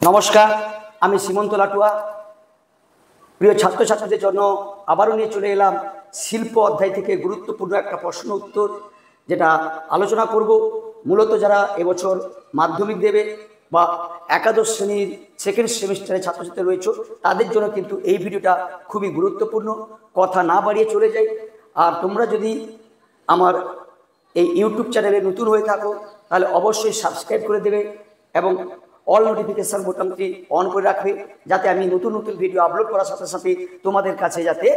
নমস্কার, আমি সীমন্ত লাটুয়া। প্রিয় ছাত্রছাত্রীদের জন্য আবারও নিয়ে চলে এলাম শিল্প অধ্যায় থেকে গুরুত্বপূর্ণ একটা প্রশ্ন উত্তর, যেটা আলোচনা করব। মূলত যারা এবছর মাধ্যমিক দেবে বা একাদশ শ্রেণীর সেকেন্ড সেমিস্টারে ছাত্রছাত্রী রয়েছে তাদের জন্য কিন্তু এই ভিডিওটা খুবই গুরুত্বপূর্ণ। কথা না বাড়িয়ে চলে যাই। আর তোমরা যদি আমার এই ইউটিউব চ্যানেলে নতুন হয়ে থাকো তাহলে অবশ্যই সাবস্ক্রাইব করে দেবে এবং অল নোটিফিকেশন বোতামটি অন করে রাখবে, যাতে আমি নতুন নতুন ভিডিও আপলোড করার সাথে সাথে তোমাদের কাছে যাতে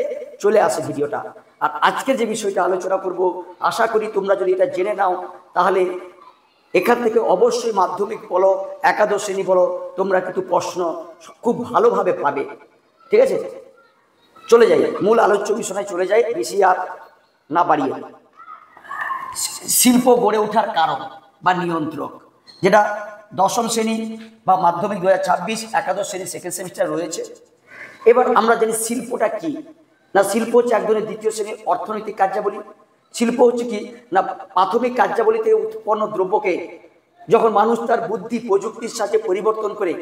চলে আসে ভিডিওটা। আর আজকের যে বিষয়টা আলোচনা করব, আশা করি তোমরা যদি এটা জেনে নাও তাহলে এখান থেকে অবশ্যই মাধ্যমিক বলো একাদশ শ্রেণী বলো তোমরা কিন্তু প্রশ্ন খুব ভালোভাবে পাবে। ঠিক আছে, চলে যাই মূল আলোচ্য বিষয়ে চলে যাই, বেশি আর না বাড়িয়ে। শিল্প গড়ে ওঠার কারণ বা নিয়ন্ত্রক, যেটা দশম শ্রেণী বা মাধ্যমিক 2026 একাদশ শ্রেণী সেকেন্ড সেমিস্টার রয়েছে। এবার আমরা জানি শিল্পটা কি না, শিল্প হচ্ছে এক ধরনের দ্বিতীয় শ্রেণীর অর্থনৈতিক কার্যাবলী। শিল্প হচ্ছে কি না, প্রাথমিক কার্যাবলীতে উৎপন্ন দ্রব্যকে যখন মানুষ তার বুদ্ধি প্রযুক্তির সাথে পরিবর্তন করে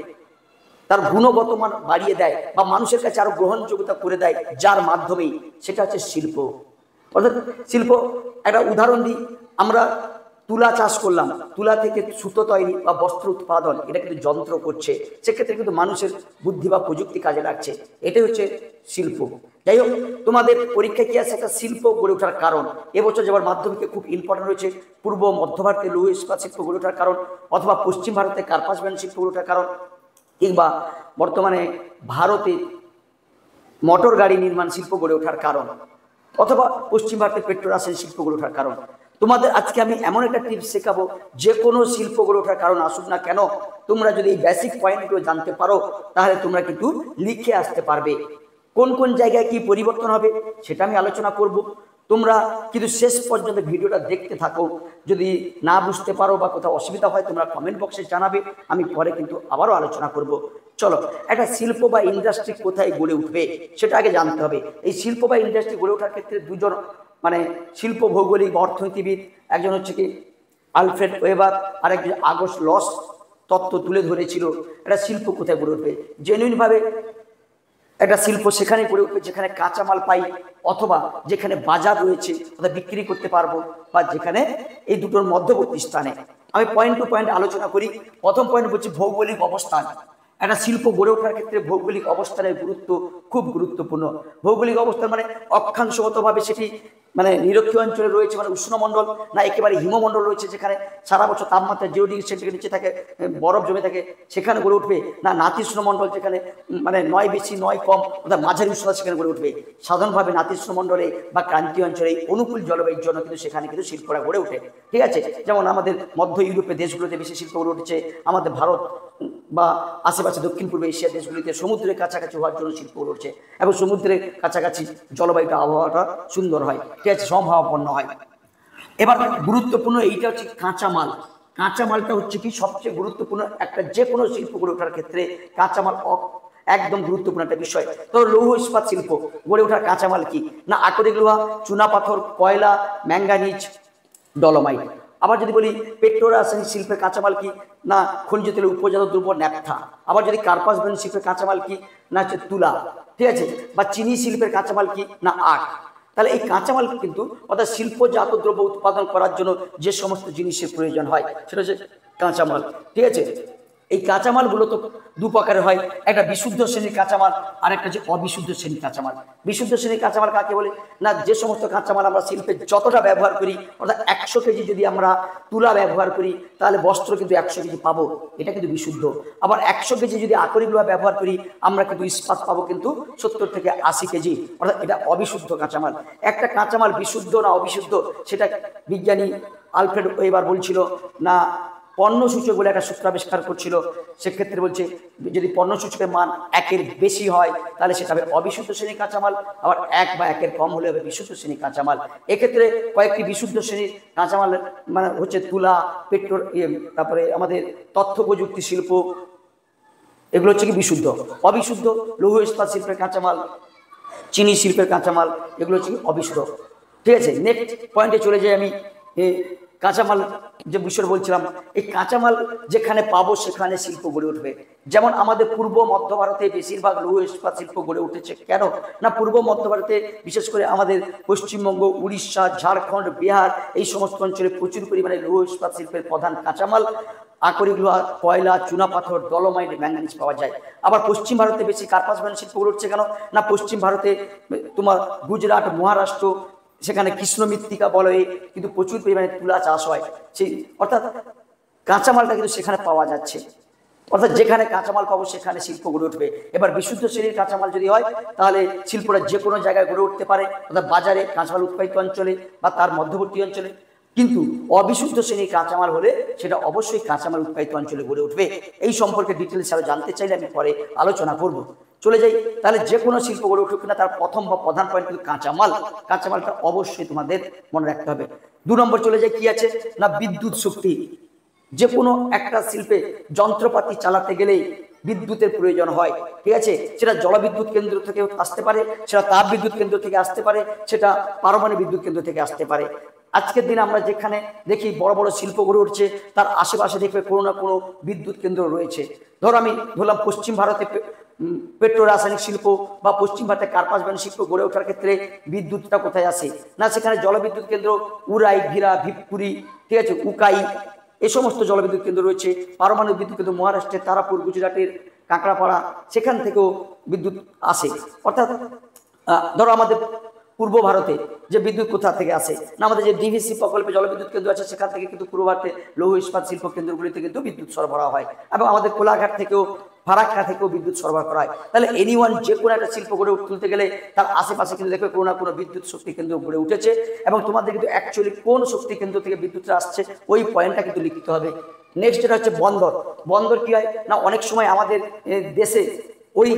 তার গুণগত মান বাড়িয়ে দেয় বা মানুষের কাছে আরো গ্রহণযোগ্যতা করে দেয়, যার মাধ্যমেই সেটা হচ্ছে শিল্প। অর্থাৎ শিল্প একটা উদাহরণ দিই, আমরা তুলা চাষ করলাম, তুলা থেকে সুতো তৈরি বা বস্ত্র উৎপাদন এটা কিন্তু যন্ত্র করছে, সেক্ষেত্রে কিন্তু মানুষের বুদ্ধি বা প্রযুক্তি কাজে লাগছে, এটাই হচ্ছে শিল্প। যাই হোক, তোমাদের পরীক্ষায় কি আছে একটা শিল্প গড়ে ওঠার কারণ। এবছর যেমন মাধ্যমিকে খুব ইম্পর্টেন্ট রয়েছে পূর্ব মধ্য ভারতে লৌহ ইস্পাত শিল্প গড়ে ওঠার কারণ, অথবা পশ্চিম ভারতে কার্পাস ব্যান্ড শিল্প গড়ে ওঠার কারণ, কিংবা বর্তমানে ভারতে মোটর গাড়ি নির্মাণ শিল্প গড়ে ওঠার কারণ, অথবা পশ্চিম ভারতের পেট্রো রাসায়নিক শিল্প গড়ে ওঠার কারণ। তোমাদের আজকে আমি এমন একটা টিপস শেখাবো, যে কোনো শিল্প গড়ে ওঠার কারণ আসুক না কেন, তোমরা যদি এই বেসিক পয়েন্টগুলো জানতে পারো তাহলে তোমরা কিন্তু লিখে আসতে পারবে। কোন কোন জায়গায় কি পরিবর্তন হবে সেটা আমি আলোচনা করব। তোমরা কিন্তু শেষ পর্যন্ত ভিডিওটা দেখতে থাকো। যদি না বুঝতে পারো বা কোথাও অসুবিধা হয় তোমরা কমেন্ট বক্সে জানাবে, আমি পরে কিন্তু আবারও আলোচনা করব। চলো, একটা শিল্প বা ইন্ডাস্ট্রি কোথায় গড়ে উঠবে সেটা আগে জানতে হবে। এই শিল্প বা ইন্ডাস্ট্রি গড়ে ওঠার ক্ষেত্রে দুজন মানে শিল্প ভৌগোলিক বা অর্থনীতিবিদ, একজন হচ্ছে কি আলফ্রেড ওয়েবার আর একজন আগস্ট লস তত্ত্ব তুলে ধরেছিল একটা শিল্প কোথায় গড়ে উঠবে। জেনুইনভাবে একটা শিল্প সেখানে গড়ে উঠবে যেখানে কাঁচামাল পাই, অথবা যেখানে বাজার রয়েছে অর্থাৎ বিক্রি করতে পারবো, বা যেখানে এই দুটোর মধ্যবর্তী স্থানে। আমি পয়েন্ট টু পয়েন্ট আলোচনা করি। প্রথম পয়েন্ট হচ্ছে ভৌগোলিক অবস্থান। একটা শিল্প গড়ে ওঠার ক্ষেত্রে ভৌগোলিক অবস্থানের গুরুত্ব খুব গুরুত্বপূর্ণ। ভৌগোলিক অবস্থান মানে অক্ষাংশগতভাবে সেটি মানে নিরক্ষীয় অঞ্চলে রয়েছে, মানে উষ্ণমণ্ডল, না একেবারে হিমমণ্ডল রয়েছে যেখানে সারা বছর তাপমাত্রা 0 ডিগ্রি সেন্টিগ্রেড নিচে থাকে, বরফ জমে থাকে, সেখানে গড়ে উঠবে, না নাতিষ্ণমণ্ডল যেখানে মানে নয় বেশি নয় কম অর্থাৎ মাঝারি উষ্ণতা সেখানে গড়ে উঠবে। সাধারণভাবে নাতিষ্ণমণ্ডলে বা ক্রান্তীয় অঞ্চলে অনুকূল জলবায়ুর জন্য কিন্তু সেখানে কিন্তু শিল্পরা গড়ে ওঠে। ঠিক আছে, যেমন আমাদের মধ্য ইউরোপের দেশগুলোতে বেশি শিল্প গড়ে উঠেছে, আমাদের ভারত বা আশেপাশে দক্ষিণ পূর্ব এশিয়ার দেশগুলিতে সমুদ্রের কাছাকাছি হওয়ার জন্য শিল্প গড়ে উঠছে, এবং সমুদ্রের কাছাকাছি জলবায়ুটা আবহাওয়াটা সুন্দর হয়, ঠিক আছে, সমভাবাপন্ন হয়। এবার গুরুত্বপূর্ণ এইটা হচ্ছে কাঁচামাল। কাঁচামালটা হচ্ছে কি সবচেয়ে গুরুত্বপূর্ণ একটা, যে কোনো শিল্প গড়ে ওঠার ক্ষেত্রে কাঁচামাল একদম গুরুত্বপূর্ণ একটা বিষয়। তো লৌহ ইস্পাত শিল্প গড়ে ওঠার কাঁচামাল কি না, আকরিক লোহা, চুনা পাথর, কয়লা, ম্যাঙ্গানিজ, ডলোমাইট। আবার যদি বলি পেট্রো রাসায়নিক শিল্পের কাঁচামাল কি না, খনিজ তেলের উপজাত দ্রব্য ন্যাপথা। আবার যদি কার্পাস ব্যান্ড শিল্পের কাঁচামাল কি না হচ্ছে তুলা, ঠিক আছে, বা চিনি শিল্পের কাঁচামাল কি না আখ। তাহলে এই কাঁচামাল কিন্তু অর্থাৎ শিল্পজাত দ্রব্য উৎপাদন করার জন্য যে সমস্ত জিনিসের প্রয়োজন হয় সেটা হচ্ছে কাঁচামাল। ঠিক আছে, এই কাঁচামালগুলো তো দু প্রকারের হয়, একটা বিশুদ্ধ শ্রেণীর কাঁচামাল আর একটা হচ্ছে অবিশুদ্ধ শ্রেণীর কাঁচামাল। বিশুদ্ধ শ্রেণীর কাঁচামাল কাকে বলে না, যে সমস্ত কাঁচামাল আমরা শিল্পে যতটা ব্যবহার করি, অর্থাৎ 100 কেজি যদি আমরা তুলা ব্যবহার করি তাহলে বস্ত্র কিন্তু 100 কেজি পাবো, এটা কিন্তু বিশুদ্ধ। আবার 100 কেজি যদি আকরিক লোহা ব্যবহার করি আমরা কিন্তু ইস্পাত পাবো কিন্তু 70 থেকে 80 কেজি, অর্থাৎ এটা অবিশুদ্ধ কাঁচামাল। একটা কাঁচামাল বিশুদ্ধ না অবিশুদ্ধ সেটা বিজ্ঞানী আলফ্রেড ওয়েবার বলছিল না, পণ্যসূচক বলে একটা সূত্র আবিষ্কার করছিল। সেক্ষেত্রে বলছে যদি পণ্যসূচকের মান 1-এর বেশি হয় তাহলে সেটা হবে অবিশুদ্ধ শ্রেণীর কাঁচামাল, আবার 1 বা 1-এর কম হলে হবে বিশুদ্ধ শ্রেণীর কাঁচামাল। এক্ষেত্রে কয়েকটি বিশুদ্ধ শ্রেণীর কাঁচামাল মানে হচ্ছে তুলা, পেট্রো, তারপরে আমাদের তথ্য প্রযুক্তি শিল্প, এগুলো হচ্ছে কি বিশুদ্ধ। অবিশুদ্ধ লৌহ ইস্পাত শিল্পের কাঁচামাল, চিনি শিল্পের কাঁচামাল, এগুলো হচ্ছে কি অবিশুদ্ধ। ঠিক আছে, নেক্সট পয়েন্টে চলে যাই আমি। কাঁচামাল যে বিষয় বলছিলাম, এই কাঁচামাল যেখানে পাবো সেখানে শিল্প গড়ে উঠবে। যেমন আমাদের পূর্ব মধ্য ভারতে বেশিরভাগ লৌহ ইস্পাত শিল্প গড়ে উঠেছে কেন না, পূর্ব মধ্য ভারতে বিশেষ করে আমাদের পশ্চিমবঙ্গ, উড়িষ্যা, ঝাড়খণ্ড, বিহার এই সমস্ত অঞ্চলে প্রচুর পরিমাণে লৌহ ইস্পাত শিল্পের প্রধান কাঁচামাল আকরিক লোহা, কয়লা, চুনাপাথর, ডলোমাইট, ম্যাঙ্গানিজ পাওয়া যায়। আবার পশ্চিম ভারতে বেশি কার্পাস বয়ন শিল্প গড়ে উঠছে কেন না, পশ্চিম ভারতে তোমার গুজরাট, মহারাষ্ট্র, সেখানে কৃষ্ণ মৃত্তিকা বলয়ে কিন্তু প্রচুর পরিমাণে তুলা চাষ হয়। সেই অর্থাৎ কাঁচামালটা কিন্তু সেখানে পাওয়া যাচ্ছে। অর্থাৎ যেখানে কাঁচামাল পাবো সেখানে শিল্প গড়ে উঠবে। এবার বিশুদ্ধ শ্রেণীর কাঁচামাল যদি হয় তাহলে শিল্পটা যে কোনো জায়গায় গড়ে উঠতে পারে, অর্থাৎ বাজারে, কাঁচামাল উৎপাদিত অঞ্চলে বা তার মধ্যবর্তী অঞ্চলে। কিন্তু অবিশুদ্ধ শ্রেণীর কাঁচামাল হলে সেটা অবশ্যই কাঁচামাল উৎপাদিত অঞ্চলে গড়ে উঠবে। এই সম্পর্কে ডিটেলস আরো জানতে চাইলে আমি পরে আলোচনা করব। চলে যাই তাহলে, যে কোনো শিল্প গড়ে উঠুক না তার প্রথম বা প্রধান পয়েন্ট কিন্তু কাঁচামাল। কাঁচামালটা অবশ্যই তোমাদের মনে রাখতে হবে। 2 নম্বর চলে যায় কি আছে না বিদ্যুৎ শক্তি। যে কোনো একটা শিল্পে যন্ত্রপাতি চালাতে গেলেই বিদ্যুতের প্রয়োজন হয়, ঠিক আছে। সেটা জলবিদ্যুৎ কেন্দ্র থেকে আসতে পারে, সেটা তাপ বিদ্যুৎ কেন্দ্র থেকে আসতে পারে, সেটা পারমাণবিক বিদ্যুৎ কেন্দ্র থেকে আসতে পারে। আজকের দিনে আমরা যেখানে দেখি বড় বড় শিল্প গড়ে উঠছে তার আশেপাশে দেখবে কোনো না কোনো বিদ্যুৎ কেন্দ্র রয়েছে। ধরো আমি ধরলাম পশ্চিম ভারতে পেট্রো রাসায়নিক শিল্প বা পশ্চিম ভারতে কার্পাস বয়ন শিল্প গড়ে ওঠার ক্ষেত্রে বিদ্যুৎটা কোথায় আসে না, সেখানে জলবিদ্যুৎ কেন্দ্র উরাই, ঘিরা, ভিপপুরি, ঠিক আছে, উকাই, এই সমস্ত জলবিদ্যুৎ কেন্দ্র রয়েছে। পারমাণবিক বিদ্যুৎ কেন্দ্র মহারাষ্ট্রের তারাপুর, গুজরাটের কাঁকড়াপাড়া, সেখান থেকেও বিদ্যুৎ আসে। অর্থাৎ ধরো আমাদের পূর্ব ভারতে যে বিদ্যুৎ কোথা থেকে আসে না, আমাদের যে ডিভিসি প্রকল্পে জলবিদ্যুৎ কেন্দ্র আছে সেখান থেকে কিন্তু পূর্ব ভারতে লৌহ ইস্পাত শিল্প কেন্দ্রগুলিতে কিন্তু বিদ্যুৎ সরবরাহ হয়, এবং আমাদের কোলাঘাট থেকেও, ফারাক্কা থেকেও বিদ্যুৎ সরবরাহ করা হয়। তাহলে এনিওয়ান যে কোনো একটা শিল্প গড়ে তুলতে গেলে তার আশেপাশে কিন্তু দেখবে কোনো না কোনো বিদ্যুৎ শক্তি কেন্দ্র গড়ে উঠেছে, এবং তোমাদের কিন্তু অ্যাকচুয়ালি কোন শক্তি কেন্দ্র থেকে বিদ্যুৎটা আসছে ওই পয়েন্টটা কিন্তু লিখতে হবে। নেক্সট যেটা হচ্ছে বন্দর। বন্দর কি হয় না, অনেক সময় আমাদের দেশে ওই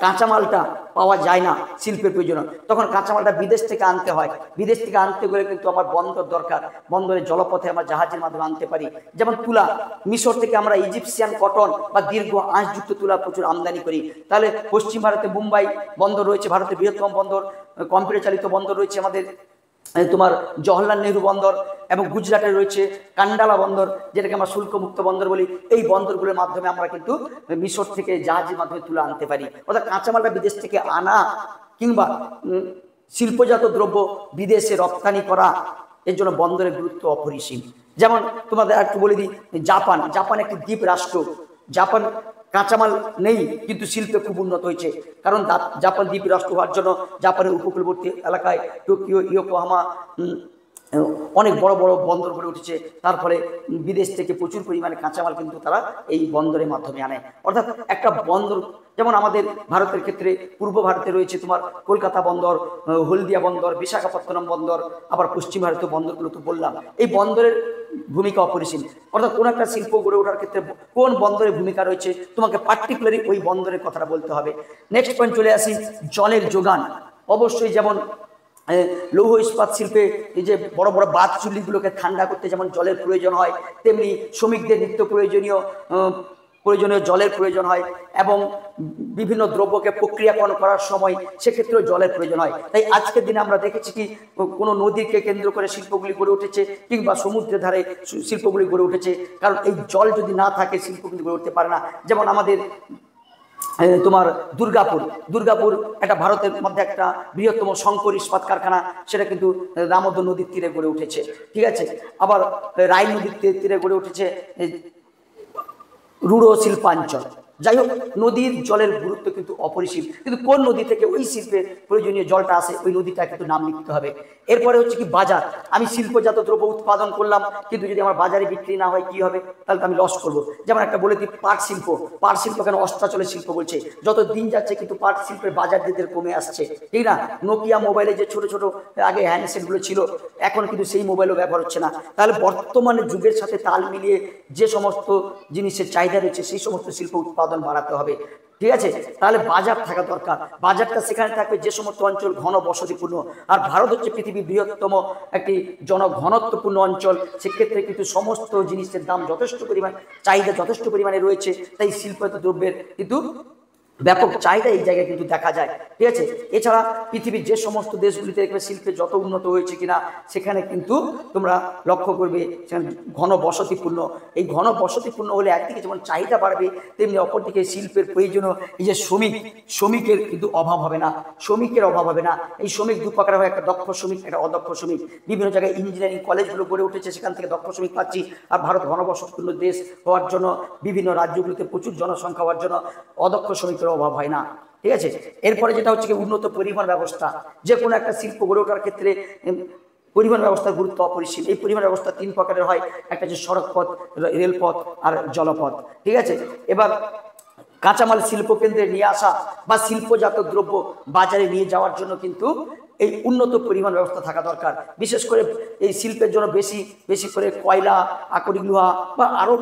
কাঁচামালটা পাওয়া যায় না শিল্পের প্রয়োজন, তখন কাঁচামালটা বিদেশ থেকে আনতে হয়। বিদেশ থেকে আনতে গেলে কিন্তু আমার বন্দর দরকার। বন্দরের জলপথে আমরা জাহাজের মাধ্যমে আনতে পারি। যেমন তুলা, মিশর থেকে আমরা ইজিপশিয়ান কটন বা দীর্ঘ আঁশযুক্ত তুলা প্রচুর আমদানি করি। তাহলে পশ্চিম ভারতে মুম্বাই বন্দর রয়েছে, ভারতের বৃহত্তম বন্দর, কম্পিউটার চালিত বন্দর রয়েছে আমাদের তোমার জওহরলাল নেহরু বন্দর, এবং গুজরাটে রয়েছে কান্ডালা বন্দর, যেটাকে আমরা শুল্কমুক্ত বন্দর বলি। এই বন্দরগুলোর মাধ্যমে আমরা কিন্তু মিশর থেকে জাহাজের মাধ্যমে তুলে আনতে পারি। অর্থাৎ কাঁচামালটা বিদেশ থেকে আনা কিংবা শিল্পজাত দ্রব্য বিদেশে রপ্তানি করা, এর জন্য বন্দরের গুরুত্ব অপরিসীম। যেমন তোমাদের একটু বলে দিই, জাপান। জাপান একটি দ্বীপ রাষ্ট্র। জাপান কাঁচামাল নেই কিন্তু শিল্পে খুব উন্নত হয়েছে, কারণ জাপান দ্বীপ রাষ্ট্র হওয়ার জন্য জাপানের উপকূলবর্তী এলাকায় টোকিও, ইয়োকোহামা অনেক বড় বড় বন্দর গড়ে উঠেছে। তার ফলে বিদেশ থেকে প্রচুর পরিমাণে কাঁচামাল কিন্তু তারা এই বন্দরের মাধ্যমে আনে। অর্থাৎ একটা বন্দর, যেমন আমাদের ভারতের ক্ষেত্রে পূর্ব ভারতে রয়েছে তোমার কলকাতা বন্দর, হলদিয়া বন্দর, বিশাখাপত্তনম বন্দর, আবার পশ্চিম ভারতীয় বন্দরগুলো তো বললাম। এই বন্দরের ভূমিকা অপরিসীম। অর্থাৎ কোন একটা শিল্প গড়ে ওঠার ক্ষেত্রে কোন বন্দরের ভূমিকা রয়েছে তোমাকে পার্টিকুলারলি ওই বন্দরের কথাটা বলতে হবে। নেক্সট পয়েন্ট চলে আসি, জলের যোগান। অবশ্যই যেমন লৌহ ইস্পাত শিল্পে এই যে বড় বড় বাঁধ চুল্লিগুলোকে ঠান্ডা করতে যেমন জলের প্রয়োজন হয়, তেমনি শ্রমিকদের নিত্য প্রয়োজনীয় জলের প্রয়োজন হয়, এবং বিভিন্ন দ্রব্যকে প্রক্রিয়াকরণ করার সময় সেক্ষেত্রেও জলের প্রয়োজন হয়। তাই আজকের দিনে আমরা দেখেছি কি কোনো নদীকে কেন্দ্র করে শিল্পগুলি গড়ে উঠেছে, কিংবা সমুদ্রের ধারে শিল্পগুলি গড়ে উঠেছে, কারণ এই জল যদি না থাকে শিল্প কিন্তু গড়ে উঠতে পারে না। যেমন আমাদের তোমার দুর্গাপুর একটা ভারতের মধ্যে একটা বৃহত্তম শঙ্কর ইস্পাত কারখানা, সেটা কিন্তু দামোদর নদীর তীরে গড়ে উঠেছে, ঠিক আছে। আবার রাই নদীর তীরে গড়ে উঠেছে রূঢ় শিল্পাঞ্চল। যাই হোক, নদীর জলের গুরুত্ব কিন্তু অপরিসীম, কিন্তু কোন নদী থেকে ওই শিল্পের প্রয়োজনীয় জলটা আসে ওই নদীটা কিন্তু নাম লিখতে হবে। এরপরে হচ্ছে কি বাজার। আমি শিল্পজাত দ্রব্য উৎপাদন করলাম, কিন্তু যদি আমার বাজারে বিক্রি না হয় কি হবে, তাহলে তো আমি লস করবো। যেমন একটা বলে দিই, পাট শিল্প কেন অস্তাচলের শিল্প বলছে, যত দিন যাচ্ছে কিন্তু পাট শিল্পের বাজার দিতে কমে আসছে, ঠিক না। নোকিয়া মোবাইলে যে ছোট ছোট আগে হ্যান্ডসেটগুলো ছিল, এখন কিন্তু সেই মোবাইলও ব্যবহার হচ্ছে না। তাহলে বর্তমানে যুগের সাথে তাল মিলিয়ে যে সমস্ত জিনিসের চাহিদা রয়েছে সেই সমস্ত শিল্প উৎপাদন বাড়াতে হবে, ঠিক আছে। তাহলে বাজার থাকা দরকার। বাজারটা সেখানে থাকবে যে সমস্ত অঞ্চল ঘন বসতিপূর্ণ। আর ভারত হচ্ছে পৃথিবীর বৃহত্তম একটি জনঘনত্বপূর্ণ অঞ্চল, সেক্ষেত্রে কিন্তু সমস্ত জিনিসের দাম যথেষ্ট পরিমাণ, চাহিদা যথেষ্ট পরিমাণে রয়েছে। তাই শিল্পজাত দ্রব্যের কিন্তু ব্যাপক চাহিদা এই জায়গায় কিন্তু দেখা যায়, ঠিক আছে। এছাড়া পৃথিবীর যে সমস্ত দেশগুলিতে দেখবে শিল্পে যত উন্নত হয়েছে কিনা সেখানে কিন্তু তোমরা লক্ষ্য করবে সেখানে ঘন বসতিপূর্ণ। এই ঘন বসতিপূর্ণ হলে একদিকে যেমন চাহিদা বাড়বে, তেমনি অপরদিকে শিল্পের প্রয়োজনীয় এই যে শ্রমিকের কিন্তু অভাব হবে না, শ্রমিকের অভাব হবে না। এই শ্রমিক দু প্রকার হয়, একটা দক্ষ শ্রমিক, একটা অদক্ষ শ্রমিক। বিভিন্ন জায়গায় ইঞ্জিনিয়ারিং কলেজগুলো গড়ে উঠেছে, সেখান থেকে দক্ষ শ্রমিক পাচ্ছি। আর ভারত ঘনবসতিপূর্ণ দেশ হওয়ার জন্য বিভিন্ন রাজ্যগুলিতে প্রচুর জনসংখ্যা হওয়ার জন্য অদক্ষ শ্রমিকের অভাব হয় না, ঠিক আছে। এরপরে যেটা হচ্ছে কি উন্নত পরিবহন ব্যবস্থা। যে কোনো একটা শিল্প গড়ে ওঠার ক্ষেত্রে পরিবহন ব্যবস্থার গুরুত্ব অপরিসীম। এই পরিবহন ব্যবস্থা 3 প্রকারের হয়, একটা হচ্ছে সড়কপথ, রেলপথ আর জলপথ, ঠিক আছে। এবার কাঁচামাল শিল্প কেন্দ্রে নিয়ে আসা বা শিল্পজাত দ্রব্য বাজারে নিয়ে যাওয়ার জন্য কিন্তু এই উন্নত পরিবহন ব্যবস্থা থাকা দরকার। বিশেষ করে এই শিল্পের জন্য বেশি বেশি করে কয়লা, আকরিক লোহা বা আরও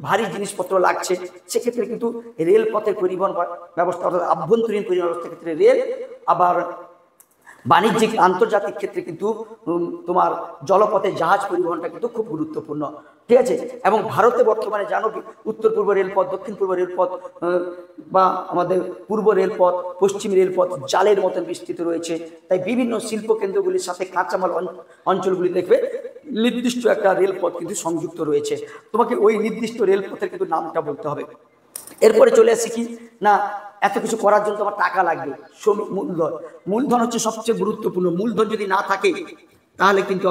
ভারী জিনিসপত্র লাগছে, সেক্ষেত্রে কিন্তু রেলপথের পরিবহন ব্যবস্থা অর্থাৎ আভ্যন্তরীণ পরিবহন ব্যবস্থার ক্ষেত্রে রেল, আবার বাণিজ্যিক আন্তর্জাতিক ক্ষেত্রে কিন্তু তোমার জলপথে জাহাজ পরিবহনটা কিন্তু খুব গুরুত্বপূর্ণ, ঠিক আছে। এবং ভারতে বর্তমানে জানো উত্তর পূর্ব রেলপথ, দক্ষিণ পূর্ব রেলপথ বা আমাদের পূর্ব রেলপথ, পশ্চিম রেলপথ জালের মতন বিস্তৃত রয়েছে। তাই বিভিন্ন শিল্প কেন্দ্রগুলির সাথে কাঁচামাল অঞ্চলগুলি দেখবে নির্দিষ্ট একটা রেলপথ কিন্তু সংযুক্ত রয়েছে। তোমাকে ওই নির্দিষ্ট রেলপথের কিন্তু নামটা বলতে হবে। এরপরে চলে আসছি কি না, এত কিছু করার জন্য তোমার টাকা লাগবে, শ্রমিক মূলধন। মূলধন হচ্ছে সবচেয়ে গুরুত্বপূর্ণ। মূলধন যদি না থাকে তাহলে কিন্তু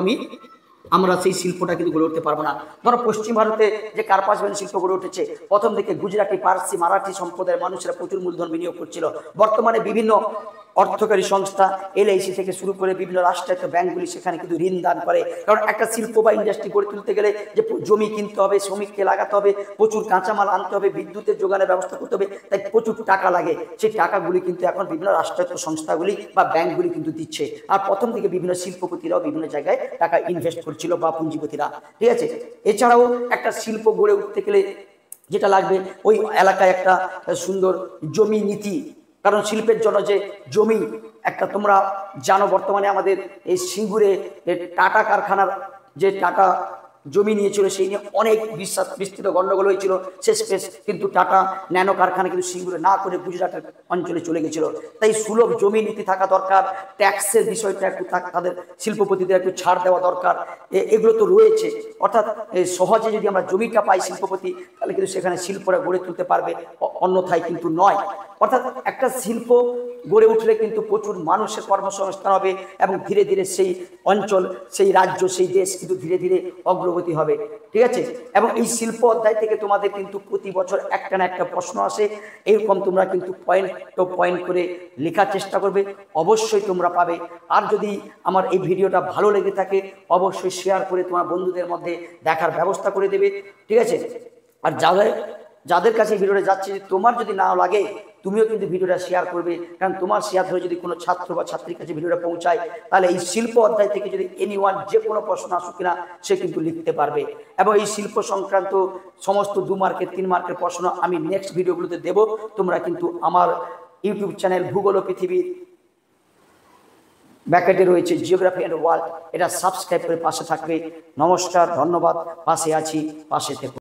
আমরা সেই শিল্পটা কিন্তু গড়ে উঠতে পারবো না। ধরো পশ্চিম ভারতে যে কার্পাস ব্যান্ড শিল্প গড়ে উঠেছে, প্রথম দিকে গুজরাটি, পার্সি, মারাঠি সম্প্রদায়ের মানুষেরা প্রচুর মূলধন বিনিয়োগ করছিল। বর্তমানে বিভিন্ন অর্থকারী সংস্থা LIC থেকে শুরু করে বিভিন্ন রাষ্ট্রায়ত্ত ব্যাংকগুলি সেখানে কিন্তু ঋণ দান করে। কারণ একটা শিল্প বা ইন্ডাস্ট্রি গড়ে তুলতে গেলে যে জমি কিনতে হবে, শ্রমিককে লাগাতে হবে, প্রচুর কাঁচামাল আনতে হবে, বিদ্যুতের যোগানের ব্যবস্থা করতে হবে, তাই প্রচুর টাকা লাগে। সেই টাকাগুলি কিন্তু এখন বিভিন্ন রাষ্ট্রায়ত্ত সংস্থাগুলি বা ব্যাংকগুলি কিন্তু দিচ্ছে। আর প্রথম দিকে বিভিন্ন শিল্পপতিরাও বিভিন্ন জায়গায় টাকা ইনভেস্ট করছিল বা পুঁজিপতিরা, ঠিক আছে। এছাড়াও একটা শিল্প গড়ে উঠতে গেলে যেটা লাগবে, ওই এলাকায় একটা সুন্দর জমি নীতি। কারণ শিল্পের জন্য যে জমি একটা, তোমরা জানো বর্তমানে আমাদের এই সিঙ্গুরে টাটা কারখানার যে টাটা জমি নিয়েছিল, সেই নিয়ে অনেক বিস্তৃত গন্ডগোল হয়েছিল। শেষ কিন্তু টাটা ন্যানো কারখানা কিন্তু সিঙ্গুরে না করে গুজরাটের অঞ্চলে চলে গেছিল। তাই সুলভ জমি নীতি থাকা দরকার, ট্যাক্সের বিষয়টা একটু তাদের শিল্পপতিদের একটু ছাড় দেওয়া দরকার। এগুলো তো রয়েছে। অর্থাৎ সহজে যদি আমরা জমিটা পাই শিল্পপতি, তাহলে কিন্তু সেখানে শিল্পরা গড়ে তুলতে পারবে, অন্যথায় কিন্তু নয়। অর্থাৎ একটা শিল্প গড়ে উঠলে কিন্তু প্রচুর মানুষের কর্মসংস্থান হবে এবং ধীরে ধীরে সেই অঞ্চল, সেই রাজ্য, সেই দেশ কিন্তু ধীরে ধীরে অগ্রগতি হবে, ঠিক আছে। এবং এই শিল্প অধ্যায় থেকে তোমাদের কিন্তু প্রতি বছর একটা না একটা প্রশ্ন আসে, এরকম তোমরা কিন্তু পয়েন্ট টু পয়েন্ট করে লেখার চেষ্টা করবে, অবশ্যই তোমরা পাবে। আর যদি আমার এই ভিডিওটা ভালো লেগে থাকে অবশ্যই শেয়ার করে তোমার বন্ধুদের মধ্যে দেখার ব্যবস্থা করে দেবে, ঠিক আছে। আর যাদের কাছে ভিডিওটা যাচ্ছে, তোমার যদি না লাগে তুমিও কিন্তু ভিডিওটা শেয়ার করবে, কারণ তোমার শেয়ার ধরে যদি কোনো ছাত্র বা ছাত্রীর কাছে ভিডিওটা পৌঁছায়, তাহলে এই শিল্প অধ্যায় থেকে যদি এনিওয়ান যে কোনো প্রশ্ন আসুক কিনা সে কিন্তু লিখতে পারবে। এবং এই শিল্প সংক্রান্ত সমস্ত 2 মার্কের 3 মার্কের প্রশ্ন আমি নেক্সট ভিডিওগুলোতে দেব। তোমরা কিন্তু আমার ইউটিউব চ্যানেল ভূগোল ও পৃথিবী ব্যাকেটে রয়েছে জিওগ্রাফি অ্যান্ড ওয়ার্ল্ড, এটা সাবস্ক্রাইব করে পাশে থাকবে। নমস্কার, ধন্যবাদ, পাশে আছি, পাশে থেকো।